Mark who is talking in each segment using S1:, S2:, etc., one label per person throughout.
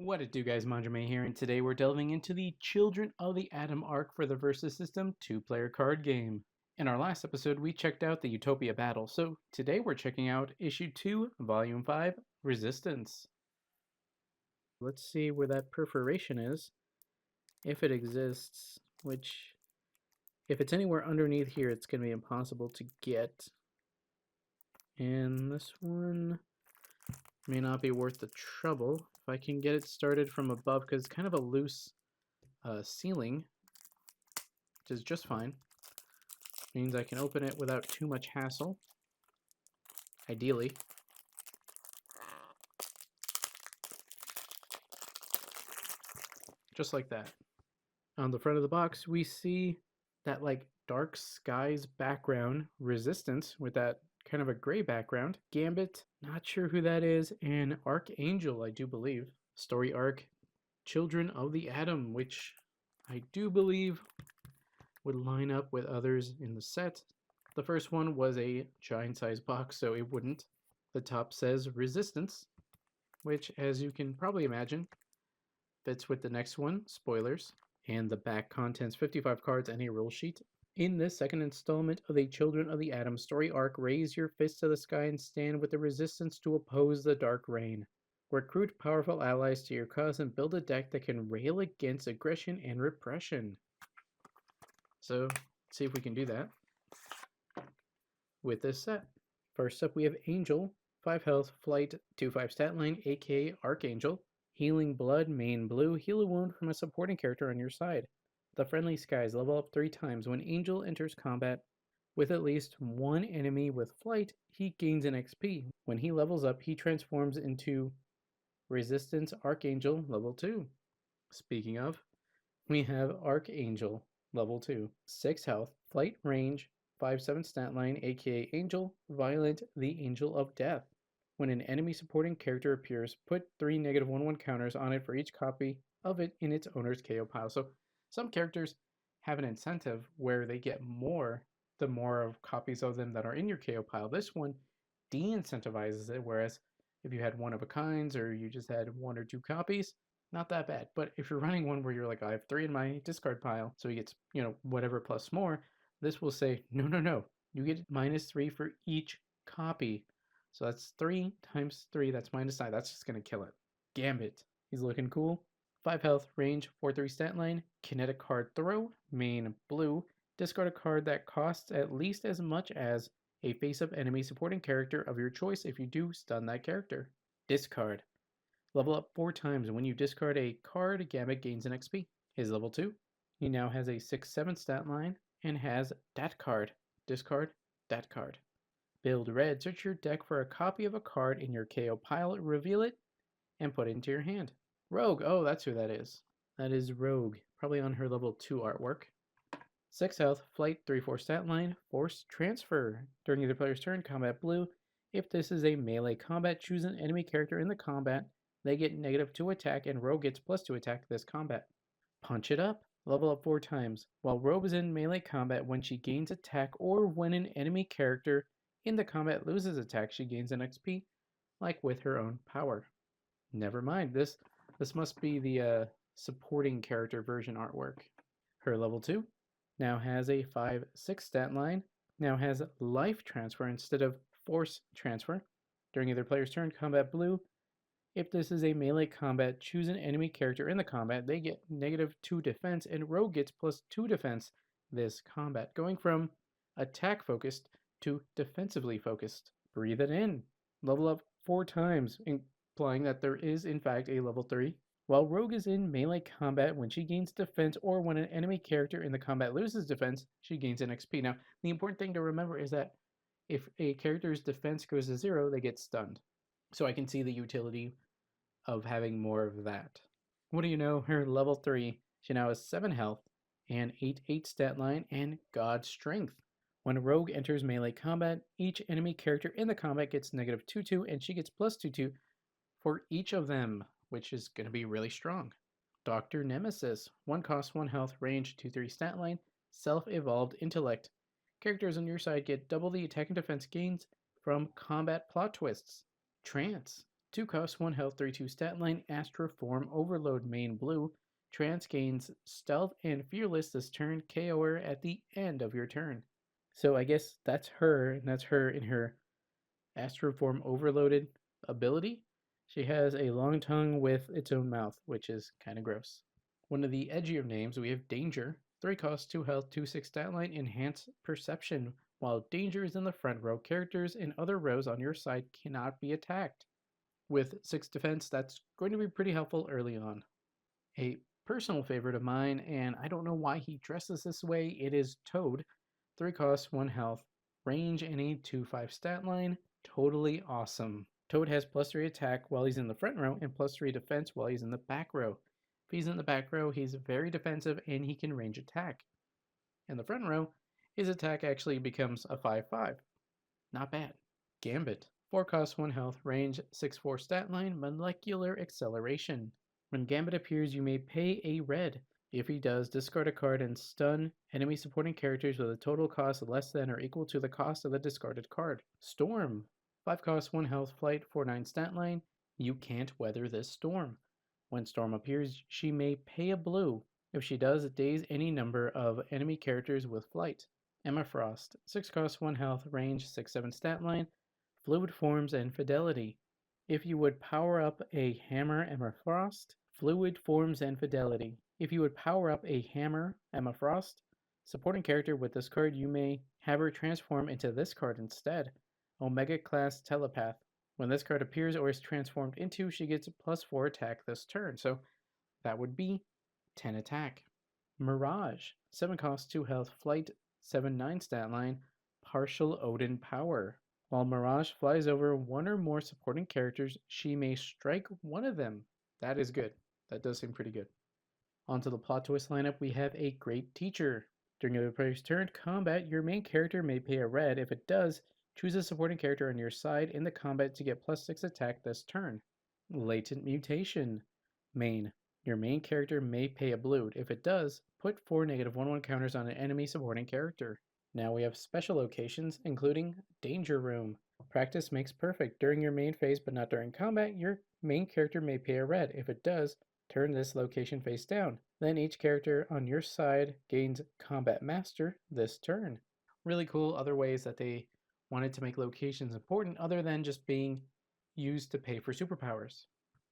S1: What it do, guys? Manjoume here, and today we're delving into the Children of the Atom arc for the Versus System 2-player card game. In our last episode, we checked out the Utopia battle, so today we're checking out Issue 2, Volume 5, Resistance. Let's see where that perforation is, if it exists, which, if it's anywhere underneath here, it's going to be impossible to get. And this one may not be worth the trouble. If I can get it started from above, because it's kind of a loose ceiling, which is just fine. Means I can open it without too much hassle, ideally. Just like that. On the front of the box, we see that like dark skies background, Resistance, with that kind of a gray background. Gambit, not sure who that is, and Archangel, I do believe. Story arc, Children of the Atom, which I do believe would line up with others in the set. The first one was a giant size box, so it wouldn't. The top says Resistance, which, as you can probably imagine, fits with the next one, spoilers. And the back contents 55 cards and a rule sheet. In this second installment of the Children of the Atom story arc, raise your fist to the sky and stand with the Resistance to oppose the Dark Reign. Recruit powerful allies to your cause and build a deck that can rail against aggression and repression. So, let's see if we can do that with this set. First up, we have Angel, 5 health, flight, 2/5 stat line, aka Archangel. Healing blood, main blue, heal a wound from a supporting character on your side. The friendly skies level up 3 times when Angel enters combat with at least one enemy with flight. He gains an XP. When he levels up, he transforms into Resistance Archangel level 2. Speaking of, we have Archangel level 2, 6 health, flight, range, 5/7 stat line, aka Angel, Violent, the Angel of Death. When an enemy supporting character appears, put 3 -1/1 counters on it for each copy of it in its owner's KO pile. So some characters have an incentive where they get more the more of copies of them that are in your KO pile. This one de-incentivizes it, whereas if you had one of a kinds or you just had 1 or 2 copies, not that bad. But if you're running one where you're like, I have 3 in my discard pile, so he gets, whatever plus more, this will say, no, you get -3 for each copy. So that's 3 times 3, that's -9. That's just going to kill it. Gambit. He's looking cool. 5 health, range, 4/3 stat line, kinetic card throw, main blue. Discard a card that costs at least as much as a face-up enemy supporting character of your choice. If you do, stun that character. Discard. Level up 4 times. When you discard a card, Gambit gains an XP. His level 2. He now has a 6/7 stat line and has that card. Discard that card. Build red. Search your deck for a copy of a card in your KO pile, reveal it, and put it into your hand. Rogue. Oh, that's who that is. That is Rogue. Probably on her level 2 artwork. 6 health, flight, 3/4 stat line, force transfer. During either player's turn, combat blue. If this is a melee combat, choose an enemy character in the combat. They get -2 attack, and Rogue gets +2 attack this combat. Punch it up. Level up 4 times. While Rogue is in melee combat, when she gains attack or when an enemy character in the combat loses attack, she gains an XP, like with her own power. Never mind, this must be the supporting character version artwork. Her level 2 now has a 5/6 stat line, now has life transfer instead of force transfer. During either player's turn, combat blue. If this is a melee combat, choose an enemy character in the combat. They get -2 defense, and Rogue gets +2 defense this combat, going from attack focused to defensively focused. Breathe it in. Level up 4 times, implying that there is in fact a level 3. While Rogue is in melee combat, when she gains defense or when an enemy character in the combat loses defense, she gains an XP. Now, the important thing to remember is that if a character's defense goes to 0, they get stunned. So I can see the utility of having more of that. What do you know? Her level 3, she now has 7 health and 8/8 stat line and God Strength. When Rogue enters melee combat, each enemy character in the combat gets -2/2, and she gets +2/2 for each of them, which is going to be really strong. Dr. Nemesis, 1 cost, 1 health, range, 2/3 stat line, self-evolved intellect. Characters on your side get double the attack and defense gains from combat plot twists. Trance, 2 cost, 1 health, 3/2 stat line, Astra Form, Overload main blue. Trance gains Stealth and Fearless this turn, KO her at the end of your turn. So I guess that's her, and that's her in her Astra Form Overloaded ability. She has a long tongue with its own mouth, which is kind of gross. One of the edgier names, we have Danger. 3 cost, 2 health, 2/6 stat line, Enhance Perception. While Danger is in the front row, characters in other rows on your side cannot be attacked. With 6 defense, that's going to be pretty helpful early on. A personal favorite of mine, and I don't know why he dresses this way, it is Toad. 3 cost, 1 health, range, and a 2/5 stat line. Totally awesome. Toad has +3 attack while he's in the front row and +3 defense while he's in the back row. If he's in the back row, he's very defensive and he can range attack. In the front row, his attack actually becomes a 5/5. Not bad. Gambit. 4 cost, 1 health, range, 6/4 stat line, molecular acceleration. When Gambit appears, you may pay a red. If he does, discard a card and stun enemy supporting characters with a total cost less than or equal to the cost of the discarded card. Storm. 5 cost, 1 health, flight, 4/9 stat line. You can't weather this storm. When Storm appears, she may pay a blue. If she does, daze any number of enemy characters with flight. Emma Frost. 6 cost, 1 health, range, 6/7 stat line. Fluid forms and fidelity. If you would power up a hammer, Emma Frost, fluid forms and fidelity. If you would power up a hammer, Emma Frost, supporting character with this card, you may have her transform into this card instead. Omega class telepath. When this card appears or is transformed into, she gets a +4 attack this turn. So that would be 10 attack. Mirage. 7 cost, 2 health, flight, 7/9 stat line, partial Odin power. While Mirage flies over one or more supporting characters, she may strike one of them. That is good. That does seem pretty good. Onto the plot twist lineup, we have a great teacher. During your player's turn combat, your main character may pay a red. If it does, choose a supporting character on your side in the combat to get +6 attack this turn. Latent mutation. Main. Your main character may pay a blue. If it does, put 4 -1/1 counters on an enemy supporting character. Now we have special locations, including Danger Room. Practice makes perfect. During your main phase, but not during combat, your main character may pay a red. If it does, turn this location face down. Then each character on your side gains Combat Master this turn. Really cool other ways that they wanted to make locations important other than just being used to pay for superpowers.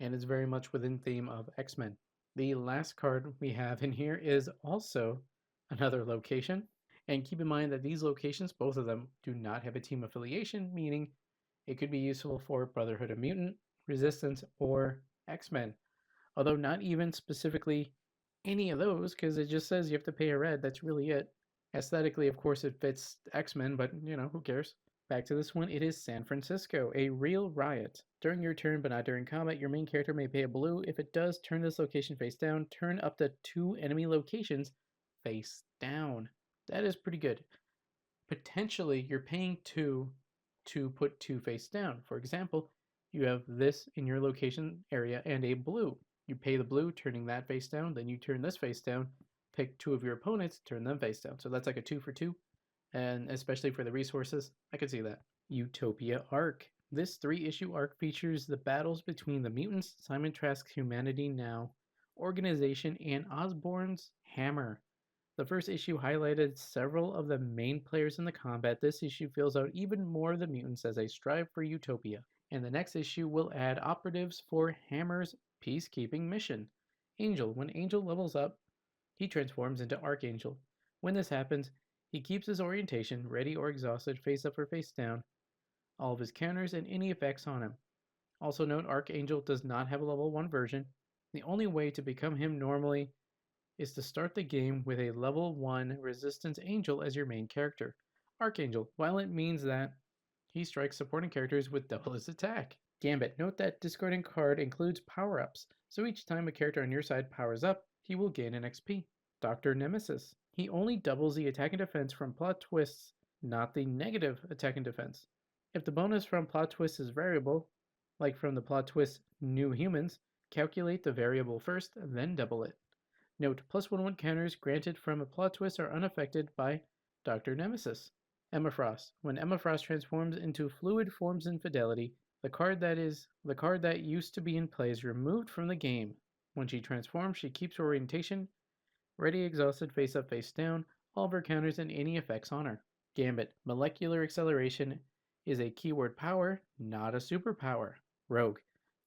S1: And it's very much within theme of X-Men. The last card we have in here is also another location. And keep in mind that these locations, both of them, do not have a team affiliation, meaning it could be useful for Brotherhood of Mutant, Resistance, or X-Men. Although not even specifically any of those, because it just says you have to pay a red, that's really it. Aesthetically, of course, it fits X-Men, but, who cares? Back to this one, it is San Francisco, a real riot. During your turn, but not during combat, your main character may pay a blue. If it does, turn this location face down. Turn up to 2 enemy locations face down. That is pretty good. Potentially, you're paying 2 to put 2 face down. For example, you have this in your location area and a blue. You pay the blue, turning that face down, then you turn this face down, pick 2 of your opponents, turn them face down. So that's like a 2 for 2. And especially for the resources, I could see that. Utopia Arc. This 3-issue arc features the battles between the mutants, Simon Trask's Humanity Now, Organization, and Osborn's Hammer. The first issue highlighted several of the main players in the combat. This issue fills out even more of the mutants as they strive for utopia. And the next issue will add operatives for Hammer's peacekeeping mission. Angel. When Angel levels up, he transforms into Archangel. When this happens, he keeps his orientation, ready or exhausted, face up or face down, all of his counters and any effects on him. Also note, Archangel does not have a level 1 version. The only way to become him normally is to start the game with a level 1 Resistance Angel as your main character. Archangel, while it means that he strikes supporting characters with double his attack. Gambit, note that discarding card includes power-ups, so each time a character on your side powers up, he will gain an XP. Dr. Nemesis, he only doubles the attack and defense from plot twists, not the negative attack and defense. If the bonus from plot twists is variable, like from the plot twist New Humans, calculate the variable first, then double it. Note, +1/1 counters granted from a plot twist are unaffected by Dr. Nemesis. Emma Frost. When Emma Frost transforms into fluid forms and fidelity, The card that used to be in play is removed from the game. When she transforms, she keeps her orientation, ready, exhausted, face up, face down, all of her counters and any effects on her. Gambit. Molecular acceleration is a keyword power, not a superpower. Rogue.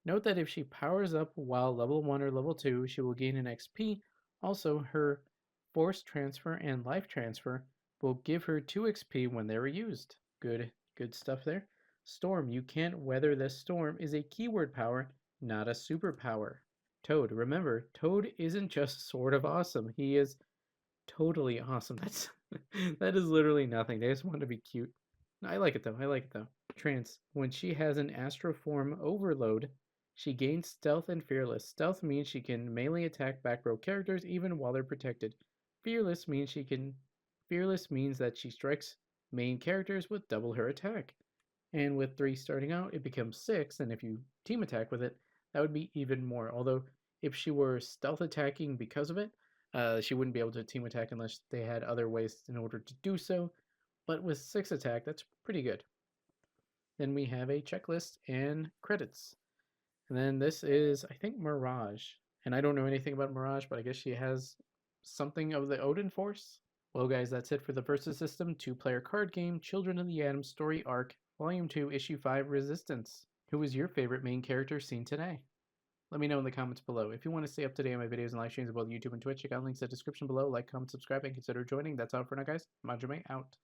S1: Note that if she powers up while level 1 or level 2, she will gain an XP. Also, her force transfer and life transfer will give her 2 XP when they are used. Good stuff there. Storm. You can't weather this storm is a keyword power, not a superpower. Toad. Remember, Toad isn't just sort of awesome. He is totally awesome. That is literally nothing. They just want to be cute. I like it though. I like it though. Trance. When she has an astral form overload, she gains stealth and fearless. Stealth means she can melee attack back row characters even while they're protected. Fearless means she can Fearless means that she strikes main characters with double her attack. And with 3 starting out, it becomes 6, and if you team attack with it, that would be even more. Although, if she were stealth attacking because of it, she wouldn't be able to team attack unless they had other ways in order to do so. But with 6 attack, that's pretty good. Then we have a checklist and credits. And then this is, I think, Mirage. And I don't know anything about Mirage, but I guess she has something of the Odin Force. Well, guys, that's it for the Versus System 2-player card game, Children of the Atom Story Arc, Volume 2, Issue 5, Resistance. Who was your favorite main character seen today? Let me know in the comments below. If you want to stay up to date on my videos and live streams on both YouTube and Twitch, check out links in the description below. Like, comment, subscribe, and consider joining. That's all for now, guys. Manjoume out.